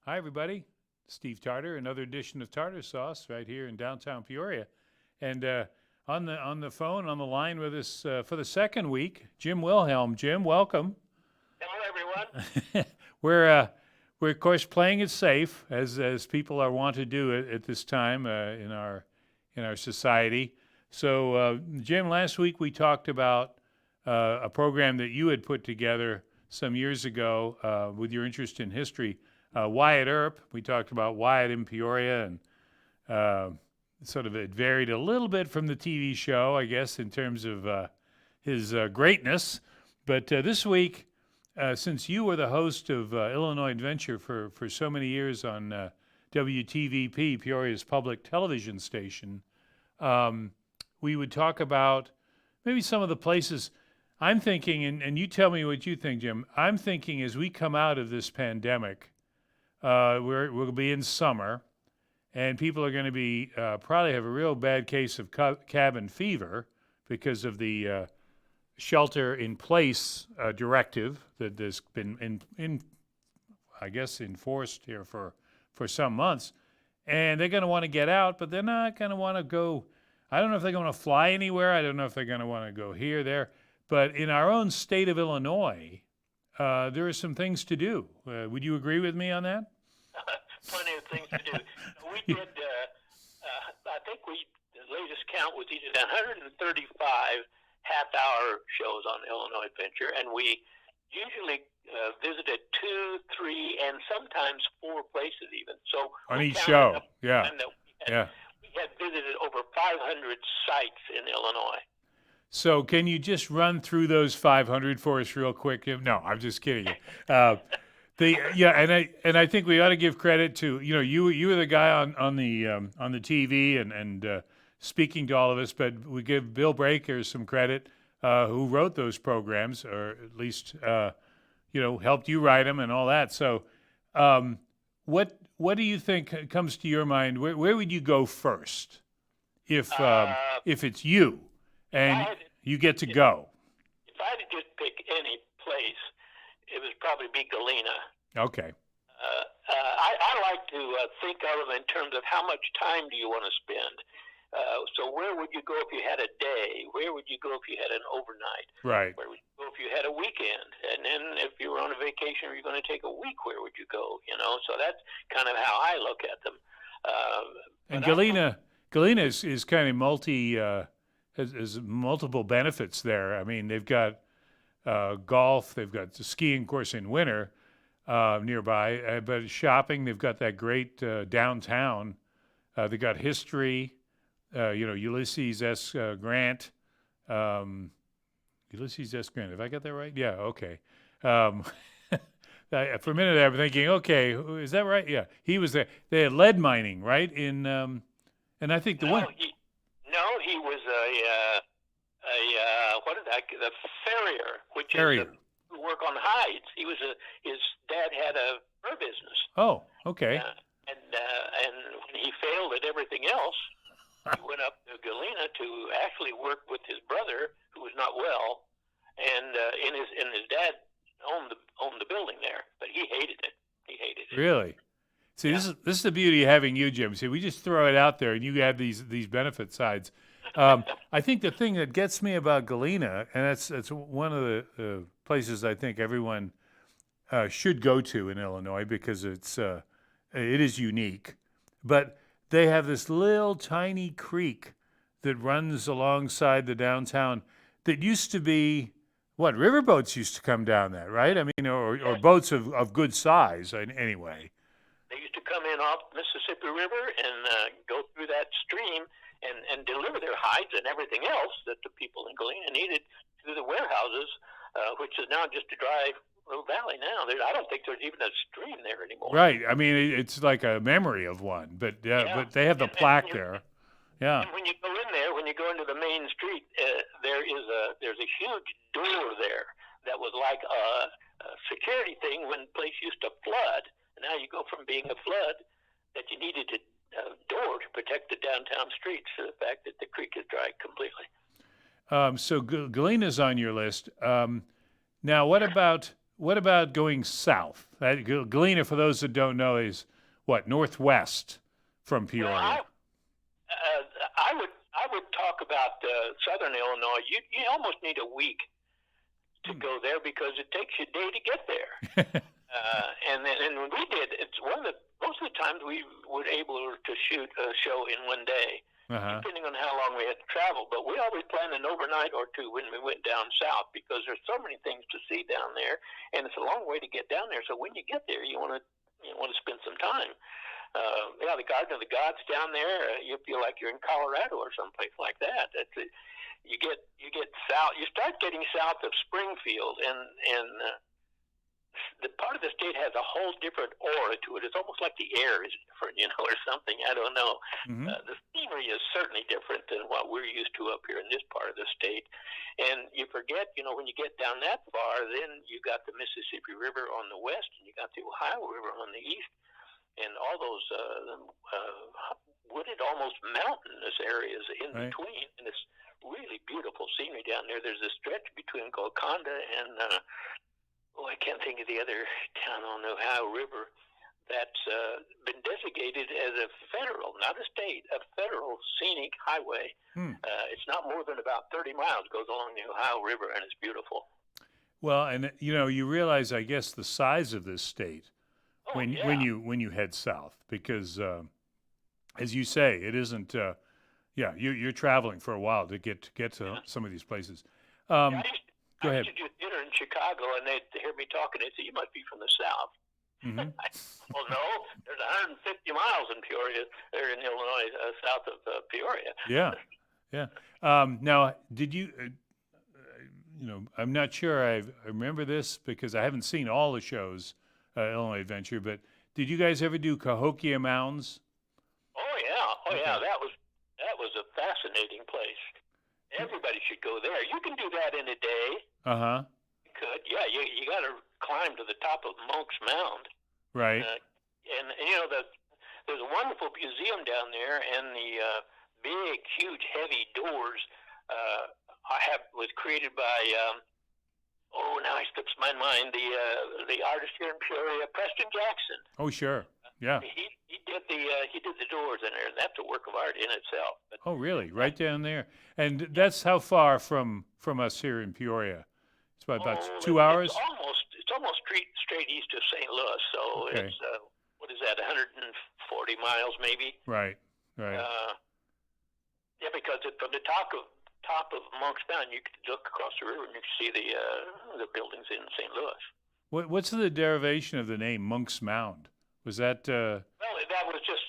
Hi, everybody. Steve Tarter, another edition of Tarter Sauce right here in downtown Peoria. And on the phone, on the line with us for the second week, Jim Wilhelm. Jim, welcome. Hello, everyone. We're of course playing it safe as people are wont to do at this time in our society. So, Jim, last week we talked about a program that you had put together some years ago with your interest in history. Wyatt Earp. We talked about Wyatt in Peoria, and sort of it varied a little bit from the TV show, I guess, in terms of his greatness. But this week, since you were the host of Illinois Adventure for so many years on WTVP, Peoria's public television station, we would talk about maybe some of the places. I'm thinking, and you tell me what you think, Jim. I'm thinking as we come out of this pandemic, we'll be in summer, and people are going to be probably have a real bad case of cabin fever because of the shelter-in-place directive that has been I guess enforced here for some months, and they're going to want to get out, but they're not going to want to go. I don't know if they're going to fly anywhere. I don't know if they're going to want to go here, there. But in our own state of Illinois, there are some things to do. Would you agree with me on that? Plenty of things to do. We did, I think the latest count was either 135 half-hour shows on Illinois Adventure, and we usually visited 2, 3, and sometimes 4 places even. So on each show, yeah. We had visited over 500 sites in Illinois. So can you just run through those 500 for us real quick? No, I'm just kidding you. And I think we ought to give credit to you were the guy on the TV and speaking to all of us, but we give Bill Breaker some credit who wrote those programs, or at least helped you write them and all that. So what do you think comes to your mind? Where would you go first if it's you and you get to go? If I had to just pick any place, it would probably be Galena. Okay. I like to think of them in terms of how much time do you want to spend. So where would you go if you had a day? Where would you go if you had an overnight? Right. Where would you go if you had a weekend? And then if you were on a vacation or you're going to take a week, where would you go? So that's kind of how I look at them. And Galena is kind of has multiple benefits there. I mean, they've got golf, they've got the skiing course in winter nearby, but shopping, they've got that great downtown. They've got history, Ulysses S. Grant. Ulysses S. Grant, have I got that right? Yeah, okay. For a minute there, I'm thinking, okay, is that right? Yeah, he was there. They had lead mining, right? And I think the one. He was the farrier, which is who work on hides. His dad had a fur business. Oh, okay. And when he failed at everything else, he went up to Galena to actually work with his brother, who was not well, and his dad owned the building there, but he hated it. Really? See, this is the beauty of having you, Jim. See, we just throw it out there, and you have these benefit sides. I think the thing that gets me about Galena, and that's one of the places I think everyone should go to in Illinois because it is unique. But they have this little tiny creek that runs alongside the downtown that used to be riverboats used to come down that, right? I mean, or boats of good size anyway. They used to come in off Mississippi River and go through that stream and deliver their hides and everything else that the people in Galena needed to the warehouses, which is now just a dry little valley now. I don't think there's even a stream there anymore. Right. I mean, it's like a memory of one, but but they have the plaque there. Yeah. And when you go in there, when you go into the main street, there's a huge door there that was like a security thing when the place used to flood. And now you go from being a flood that you needed a door to protect the downtown streets to the fact that the creek is dry completely. So Galena's on your list. Now, what about going south? Galena, for those that don't know, is what, northwest from Peoria. Well, I would talk about southern Illinois. You almost need a week to go there because it takes you a day to get there. And when we did, most of the times we were able to shoot a show in one day, depending on how long we had to travel. But we always planned an overnight or two when we went down south because there's so many things to see down there, and it's a long way to get down there. So when you get there, you want to spend some time. The Garden of the Gods down there, you feel like you're in Colorado or someplace like that. You get south. You start getting south of Springfield, and the part of the state has a whole different aura to it. It's almost like the air is different, or something. I don't know. The scenery is certainly different than what we're used to up here in this part of the state. And you forget, when you get down that far, then you got the Mississippi River on the west, and you got the Ohio River on the east, and all those wooded, almost mountainous areas in between. And it's really beautiful scenery down there. There's a stretch between Golconda and I can't think of the other town on the Ohio River that's been designated as a federal, not a state, a federal scenic highway. It's not more than about 30 miles, goes along the Ohio River, and it's beautiful. Well, and you realize, I guess, the size of this state when you head south, because as you say, it isn't. You're traveling for a while to get to some of these places. Go ahead. I used to do theater in Chicago, and they'd hear me talking. They'd say, "You must be from the South." Well, no, there's 150 miles in Peoria, or in Illinois, south of Peoria. Now, did you? I'm not sure I remember this because I haven't seen all the shows, Illinois Adventure. But did you guys ever do Cahokia Mounds? Oh yeah, that was a fascinating place. Everybody should go there. You can do that in a day. You could. Yeah, you got to climb to the top of Monk's Mound. Right. And there's a wonderful museum down there, and the big, huge, heavy doors was created by now it slips my mind, the artist here in Peoria, Preston Jackson. Oh, sure. Yeah. He did the doors in there, and that's a work of art in itself. But, oh, really? Right down there. And that's how far from us here in Peoria? It's about 2 hours? It's almost straight east of St. Louis. So it's what is that? 140 miles maybe. Right. Because from the top of Monk's Mound, you could look across the river and you could see the buildings in St. Louis. What's the derivation of the name Monk's Mound? Was that? Well, that was just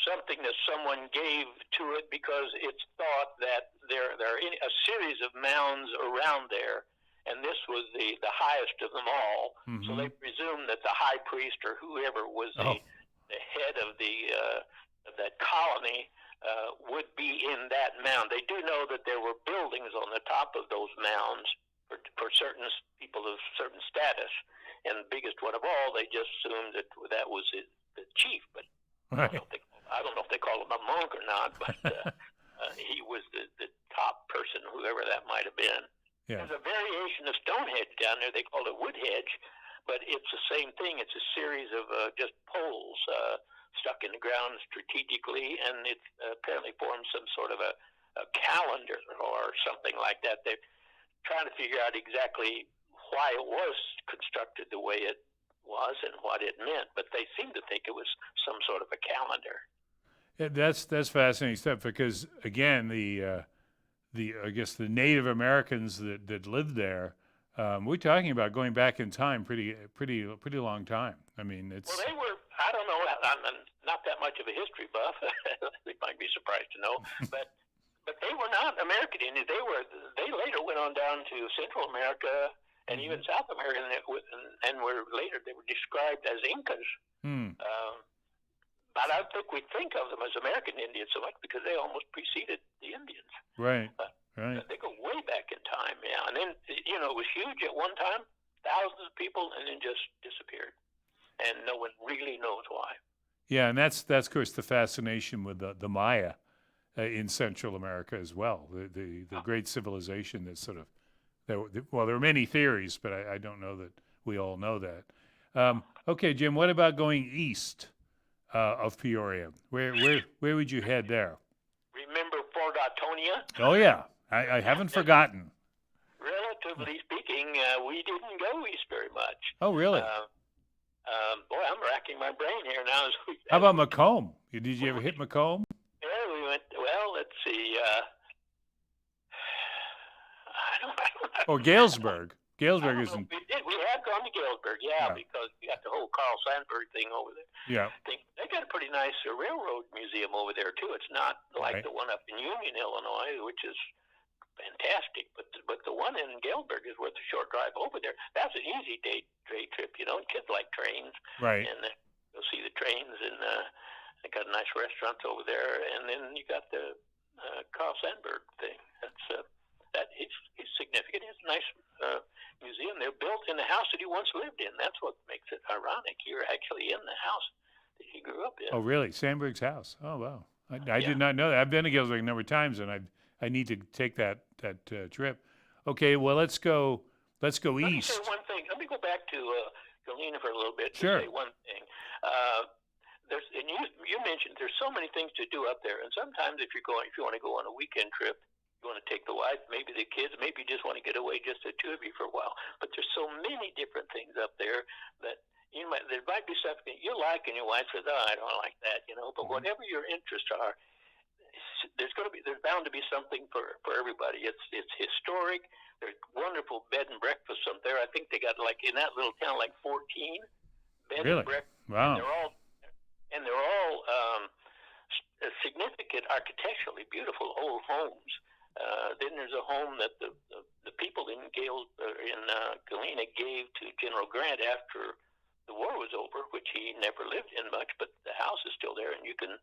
something that someone gave to it because it's thought that there are a series of mounds around there, and this was the highest of them all. So they presumed that the high priest or whoever was the head of that colony would be in that mound. They do know that there were buildings on the top of those mounds for certain people of certain status. And the biggest one of all, they just assumed that was the chief. But I don't know if they call him a monk or not, but he was the top person, whoever that might have been. Yeah. There's a variation of Stonehenge down there. They call it Woodhedge, but it's the same thing. It's a series of just poles stuck in the ground strategically, and it apparently forms some sort of a calendar or something like that. They're trying to figure out exactly why it was constructed the way it was and what it meant, but they seem to think it was some sort of a calendar. Yeah, that's fascinating stuff because again, I guess the Native Americans that lived there, we're talking about going back in time pretty long time. I mean, it's well, they were. I don't know. I'm not that much of a history buff. They might be surprised to know, but they were not American Indians. They later went on down to Central America. And even South America, and they were described as Incas. But I don't think we think of them as American Indians so much because they almost preceded the Indians. Right. They go way back in time, yeah. And then, it was huge at one time, thousands of people, and then just disappeared. And no one really knows why. Yeah, and that's of course the fascination with the Maya in Central America as well. The great civilization that sort of. There were many theories, but I don't know that we all know that. Okay, Jim. What about going east of Peoria? Where would you head there? Remember Fort Ottonia? Oh yeah, I haven't forgotten. Relatively speaking, we didn't go east very much. Oh really? Boy, I'm racking my brain here now. How about Macomb? Did you ever hit Macomb? Yeah, we went. Well, let's see. I don't know. Or Galesburg? Galesburg I don't know. isn't. We did. We have gone to Galesburg, yeah, because we got the whole Carl Sandburg thing over there. Yeah. They got a pretty nice railroad museum over there too. It's not like the one up in Union, Illinois, which is fantastic, but the one in Galesburg is worth a short drive over there. That's an easy day trip, you know. Kids like trains, Right. and you'll see the trains, and they got nice restaurants over there, and then you got the Carl Sandburg thing. It's significant. It's a nice museum. They're built in the house that he once lived in. That's what makes it ironic. You're actually in the house that he grew up in. Oh really? Sandburg's house. Oh wow. I did not know that. I've been to Galesburg a number of times, and I need to take that trip. Okay, well let's go east. Let me say one thing. Let me go back to Galena for a little bit. Sure. To say one thing. You mentioned there's so many things to do up there, and sometimes if you want to go on a weekend trip, you want to take the wife, maybe the kids, maybe you just want to get away, just the two of you for a while. But there's so many different things up there that there might be something you like, and your wife says, "Oh, I don't like that," you know. But whatever your interests are, there's bound to be something for everybody. It's historic. There's wonderful bed and breakfasts up there. I think they got, like, in that little town, like 14 bed Really? and breakfasts. Wow. They're all significant, architecturally beautiful old homes. Then there's a home that the people in Galena gave to General Grant after the war was over, which he never lived in much, but the house is still there, and you can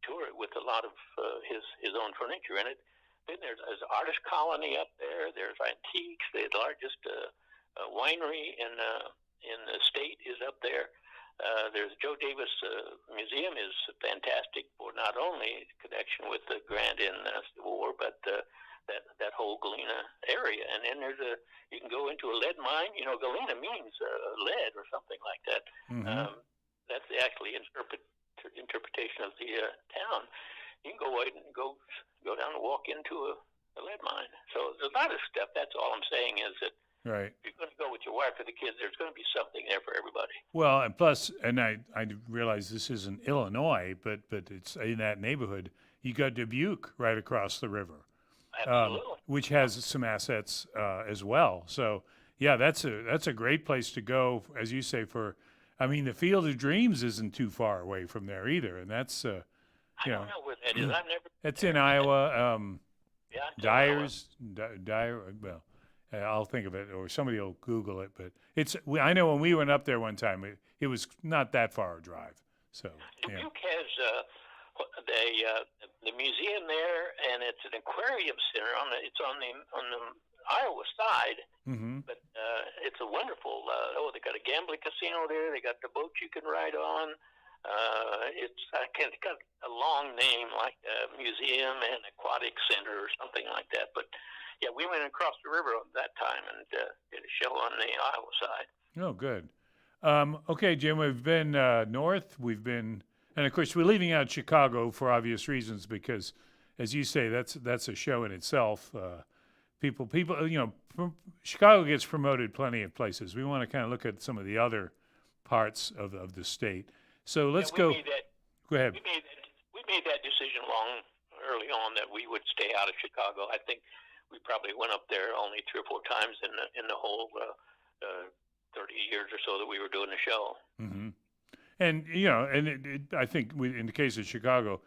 tour it with a lot of his own furniture in it. Then there's an artist colony up there. There's antiques. The largest winery in the state is up there. There's Joe Davis Museum is fantastic for not only connection with the Grant in the Civil War, but that whole Galena area. And then you can go into a lead mine. You know, Galena means lead or something like that. Mm-hmm. That's the actually interpretation of the town. You can go down and walk into a lead mine. So there's a lot of stuff. That's all I'm saying is that. Right. If you're going to go with your wife or the kids, there's going to be something there for everybody. Well, and plus, and I realize this isn't Illinois, but it's in that neighborhood. You got Dubuque right across the river, Absolutely. which has some assets as well. So yeah, that's a great place to go, as you say. The Field of Dreams isn't too far away from there either, and that's I don't know where that is. I've never. It's in Iowa. Dyer's. Dyer. Well. I'll think of it, or somebody will Google it. But I know when we went up there one time, it was not that far a drive. So Dubuque has the museum there, and it's an aquarium center. It's on the Iowa side, mm-hmm. but it's a wonderful. They got a gambling casino there. They got the boats you can ride on. It's got a long name like Museum and Aquatic Center or something like that, but. Yeah, we went across the river that time and did a show on the Iowa side. Oh, good. Okay, Jim, we've been north. And of course, we're leaving out Chicago for obvious reasons because, as you say, that's a show in itself. People, Chicago gets promoted plenty of places. We want to kind of look at some of the other parts of the state. So let's go. Go ahead. We made that decision early on that we would stay out of Chicago. I think. We probably went up there only 3 or 4 times in the whole 30 years or so that we were doing the show. Mm-hmm. And I think in the case of Chicago,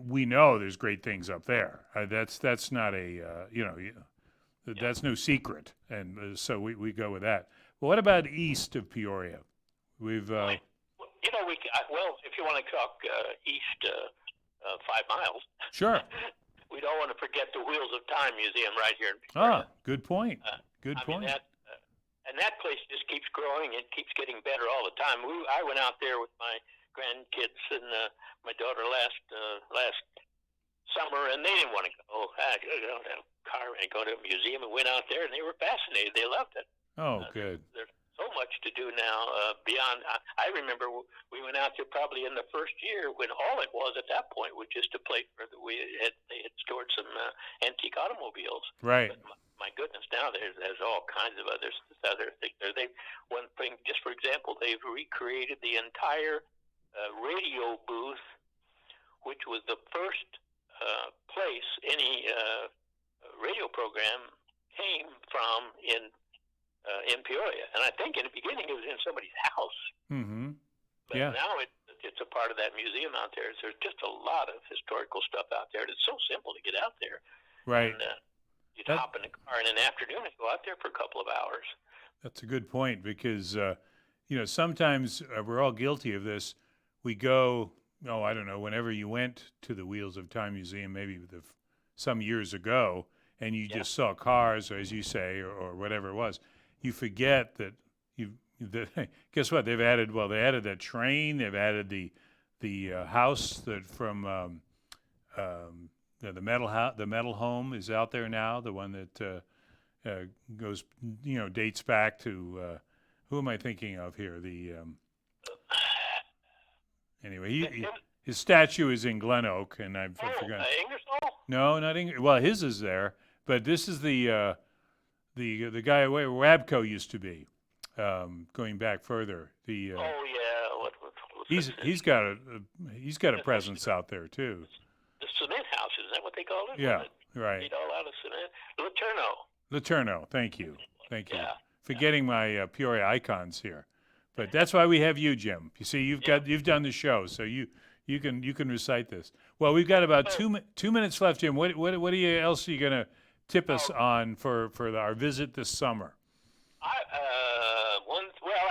we know there's great things up there. That's not that's no secret, and so we go with that. Well, what about east of Peoria? We've if you want to talk east 5 miles, sure. We don't want to forget the Wheels of Time Museum right here in Peoria. Good point. Good point. And that place just keeps growing. It keeps getting better all the time. I went out there with my grandkids and my daughter last summer, and they didn't want to go. Have a car and go to a museum, and went out there, and they were fascinated. They loved it. Oh, good. There's so much to do now beyond. I remember we went out there probably in the first year when all it was at that point was just a place where they had stored some antique automobiles. Right. But my goodness, now there's all kinds of other things there. One thing, just for example, they've recreated the entire radio booth, which was the first place any radio program came from in Peoria, and I think in the beginning it was in somebody's house. Mm-hmm. But now it's a part of that museum out there. There's just a lot of historical stuff out there. It's so simple to get out there. Right. And, you'd hop in the car in an afternoon and go out there for a couple of hours. That's a good point because, sometimes we're all guilty of this. We go, I don't know, whenever you went to the Wheels of Time Museum, maybe some years ago, and you just saw cars, or as you say, or whatever it was, you forget that guess what? They added that train. They've added the house that from the metal home is out there now. The one that goes, dates back to who am I thinking of here? Anyway, his statue is in Glen Oak, and I've forgotten. Ingersoll? No, not Ingersoll. Well, his is there, but this is the guy where Wabco used to be. Going back further, he's got a presence out there too. The cement house, is that what they call it? Yeah, right. Made all out of cement. Laterno, thank you. Yeah. Forgetting my Peoria icons here, but that's why we have you, Jim. You see, you've done the show, so you can recite this. Well, we've got about 2 minutes left, Jim. What else are you gonna tip us on for our visit this summer?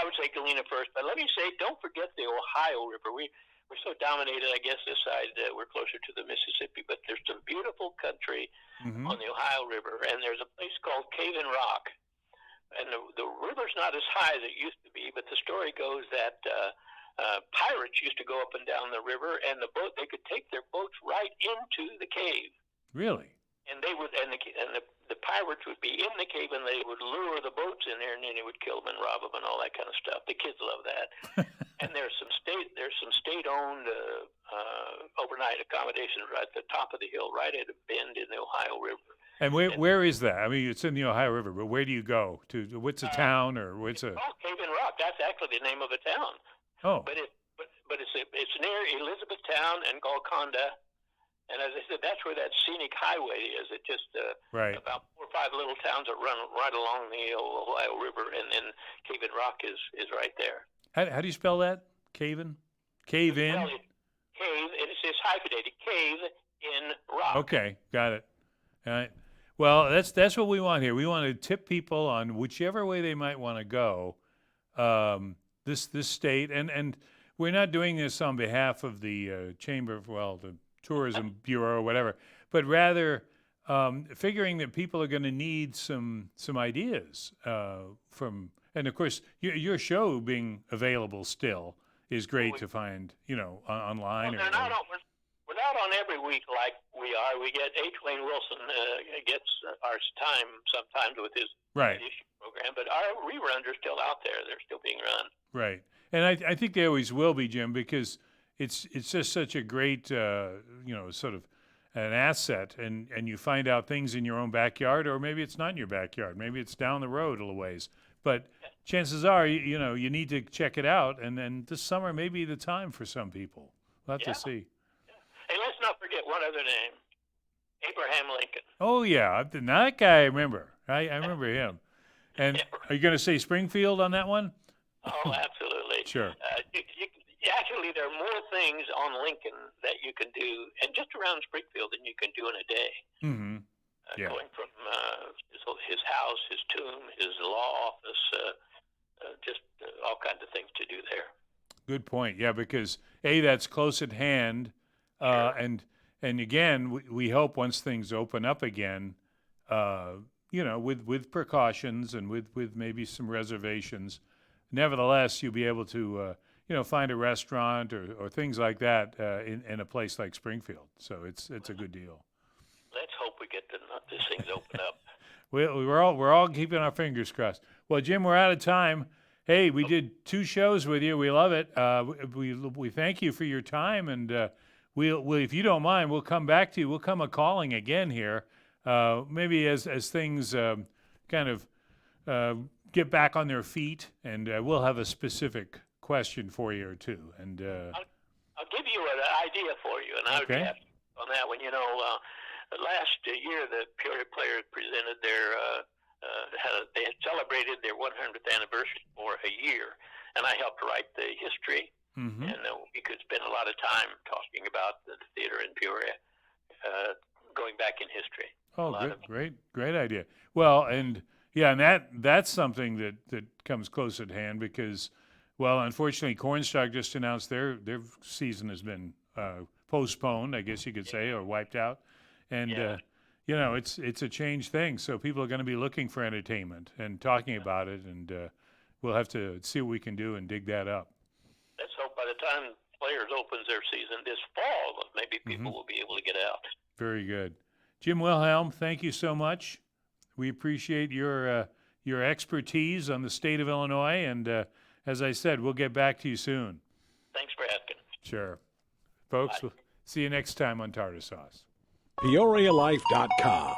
I would say Galena first, but let me say, don't forget the Ohio River. We're so dominated, I guess, this side. We're closer to the Mississippi, but there's some beautiful country on the Ohio River, and there's a place called Cave in Rock. And the river's not as high as it used to be, but the story goes that pirates used to go up and down the river, and they could take their boats right into the cave. Really? And they would, and the pirates would be in the cave, and they would lure the boats in there, and then they would kill them and rob them and all that kind of stuff. The kids love that. And there's some state-owned overnight accommodations right at the top of the hill, right at a bend in the Ohio River. And where is that? I mean, it's in the Ohio River, but where do you go to? What's a town or what's a? Oh, Cave in Rock. That's actually the name of a town. Oh. But it's near Elizabethtown and Golconda. And as I said, that's where that scenic highway is. It just about 4 or 5 little towns that run right along the Ohio River, and then Cave in Rock is right there. How do you spell that? Cave in? Cave in? Well, cave, and it's hyphenated. Cave in Rock. Okay, got it. All right. Well, that's what we want here. We want to tip people on whichever way they might want to go. This state, and we're not doing this on behalf of the Chamber of the Tourism Bureau or whatever, but rather figuring that people are going to need some ideas and of course your show being available still is great to find, online. Well, we're not on every week like we are. We get H. Wayne Wilson gets our time sometimes with his issue program, but our reruns are still out there. They're still being run. Right, and I think they always will be, Jim, because it's just such a great, sort of an asset, and you find out things in your own backyard, or maybe it's not in your backyard, maybe it's down the road a little ways. But chances are, you need to check it out, and then this summer may be the time for some people. We'll have to see. Yeah. And let's not forget one other name, Abraham Lincoln. Oh yeah, that guy I remember. I remember him. And are you going to say Springfield on that one? Oh, absolutely. Sure. Actually, there are more things on Lincoln that you can do, and just around Springfield, than you can do in a day. Mm-hmm. Going from his house, his tomb, his law office, just all kinds of things to do there. Good point. Yeah, because that's close at hand, and again, we hope once things open up again, with precautions and with maybe some reservations. Nevertheless, you'll be able to find a restaurant or things like that in a place like Springfield. So it's a good deal. Let's hope we get these things open up. We're all keeping our fingers crossed. Well, Jim, we're out of time. Hey, we did 2 shows with you. We love it. We thank you for your time, and we'll, if you don't mind, we'll come back to you. We'll come calling again here, maybe as things kind of get back on their feet, and we'll have a specific question for you or two. And I'll give you an idea for you, and I would ask on that one. Last year the Peoria Players presented their they had celebrated their 100th anniversary for a year, and I helped write the history. Mm-hmm. And we could spend a lot of time talking about the theater in Peoria, going back in history. Oh, great idea. Well, and yeah, and that's something that comes close at hand because, well, unfortunately, Cornstalk just announced their season has been postponed, I guess you could say, or wiped out, and it's a changed thing. So people are going to be looking for entertainment and talking about it, and we'll have to see what we can do and dig that up. Let's hope by the time Players opens their season this fall, maybe people will be able to get out. Very good. Jim Wilhelm, thank you so much. We appreciate your expertise on the state of Illinois, and as I said, we'll get back to you soon. Thanks for asking. Sure. Folks, we'll see you next time on Tarter Sauce. PeoriaLife.com.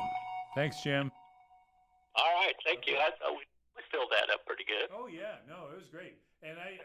Thanks, Jim. All right, thank you. I thought we filled that up pretty good. Oh, yeah. No, it was great. And I